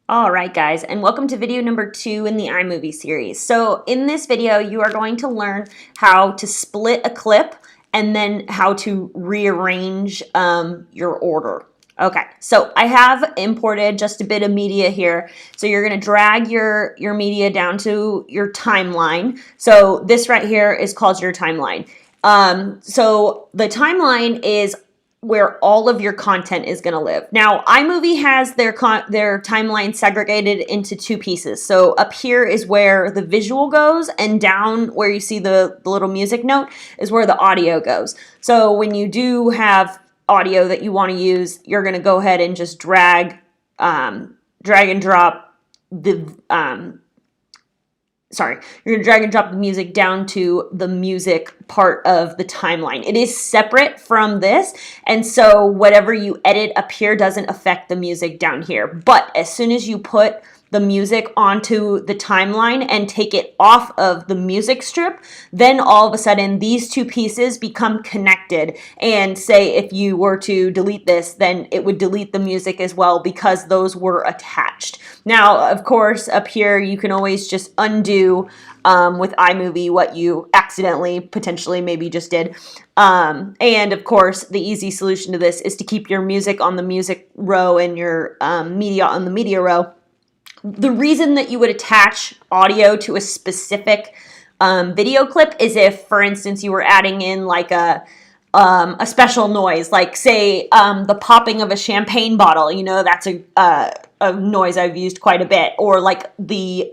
All right, guys, and welcome to video number 2 in the iMovie series. So in this video, you are going to learn how to split a clip and then how to rearrange your order. Okay, so I have imported just a bit of media here. So you're going to drag your media down to your timeline. So this right here is called your timeline. So the timeline is where all of your content is going to live. Now, iMovie has their timeline segregated into two pieces. So up here is where the visual goes, and down where you see the little music note is where the audio goes. So when you do have audio that you want to use, you're going to go ahead and just drag and drop the you're going to drag and drop the music down to the music part of the timeline. It is separate from this, and so whatever you edit up here doesn't affect the music down here. But as soon as you put the music onto the timeline and take it off of the music strip, then all of a sudden these two pieces become connected. And say if you were to delete this, then it would delete the music as well because those were attached. Now, of course, up here you can always just undo with iMovie what you accidentally, potentially, maybe just did. And of course, the easy solution to this is to keep your music on the music row and your media on the media row. The reason that you would attach audio to a specific video clip is if, for instance, you were adding in like a special noise, like say the popping of a champagne bottle. You know, that's a noise I've used quite a bit. Or like the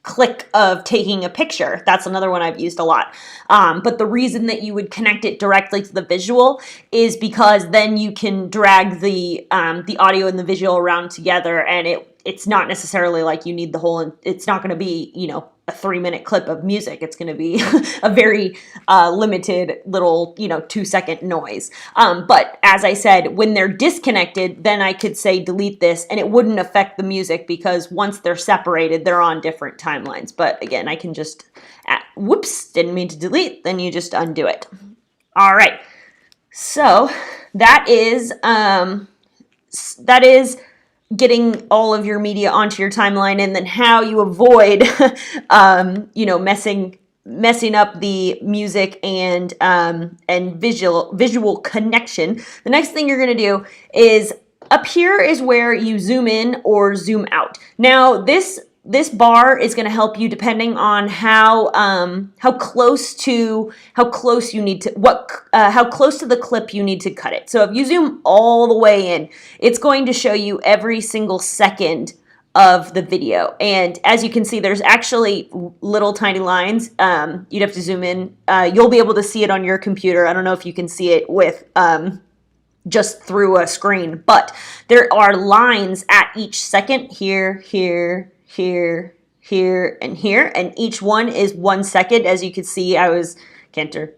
click of taking a picture. That's another one I've used a lot. But the reason that you would connect it directly to the visual is because then you can drag the audio and the visual around together, and it's not necessarily like you need the whole, it's not going to be, you know, a 3-minute clip of music. It's going to be a very limited little, 2-second noise. But as I said, when they're disconnected, then I could say delete this and it wouldn't affect the music because once they're separated, they're on different timelines. But again, I can just, whoops, didn't mean to delete, then you just undo it. All right. So that is getting all of your media onto your timeline, and then how you avoid, messing up the music and visual connection. The next thing you're going to do is up here is where you zoom in or zoom out. Now this bar is going to help you depending on how close to the clip you need to cut it. So if you zoom all the way in, it's going to show you every single second of the video. And as you can see, there's actually little tiny lines. You'd have to zoom in. You'll be able to see it on your computer. I don't know if you can see it with just through a screen, but there are lines at each second, here, and here, and each one is 1 second. As you can see, I was canter.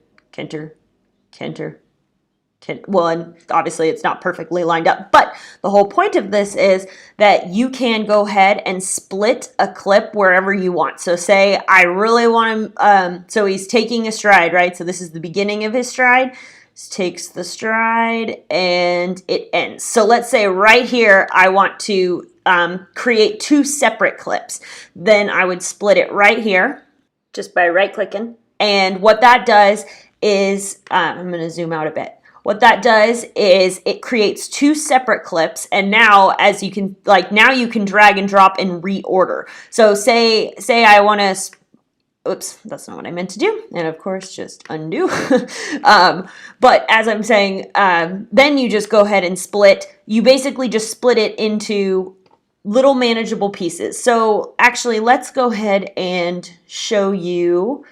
Well, and obviously it's not perfectly lined up, but the whole point of this is that you can go ahead and split a clip wherever you want. So say I really want him, so he's taking a stride, right? So this is the beginning of his stride. Takes the stride and it ends. So let's say right here I want to create 2 separate clips. Then I would split it right here just by right clicking. And what that does is, I'm going to zoom out a bit. What that does is it creates 2 separate clips, and now as you can, now you can drag and drop and reorder. So say I want to, oops, that's not what I meant to do. And of course, just undo. But as I'm saying, then you just go ahead and split. You basically just split it into little manageable pieces. So actually, let's go ahead and show you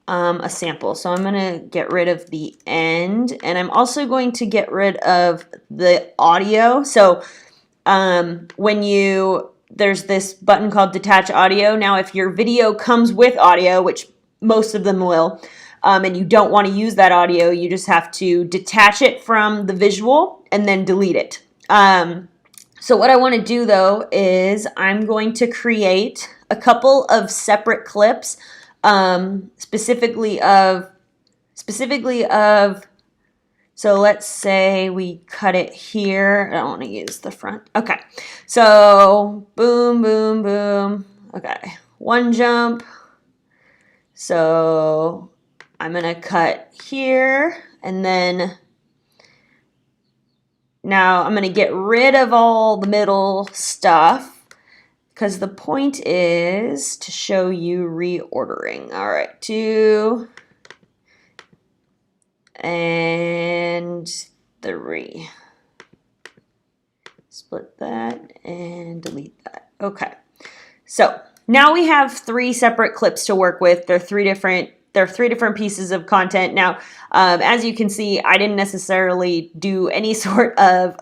a sample. So I'm going to get rid of the end, and I'm also going to get rid of the audio. So there's this button called detach audio. Now, if your video comes with audio, which most of them will, and you don't want to use that audio, you just have to detach it from the visual and then delete it. So what I want to do though is I'm going to create a couple of separate clips, specifically of So let's say we cut it here. I don't want to use the front. Okay. So boom, boom, boom. Okay. One jump. So I'm going to cut here, and then now I'm going to get rid of all the middle stuff because the point is to show you reordering. All right, 2 and 3. Split that and delete that. Okay. So now we have 3 separate clips to work with. They're 3 different pieces of content. Now, as you can see, I didn't necessarily do any sort of,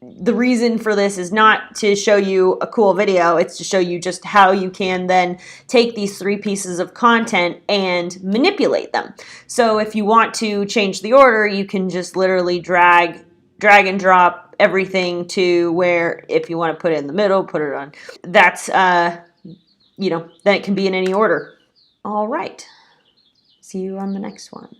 the reason for this is not to show you a cool video. It's to show you just how you can then take these 3 pieces of content and manipulate them. So if you want to change the order, you can just literally drag and drop everything to where if you want to put it in the middle, put it on. That's, then it can be in any order. All right. See you on the next one.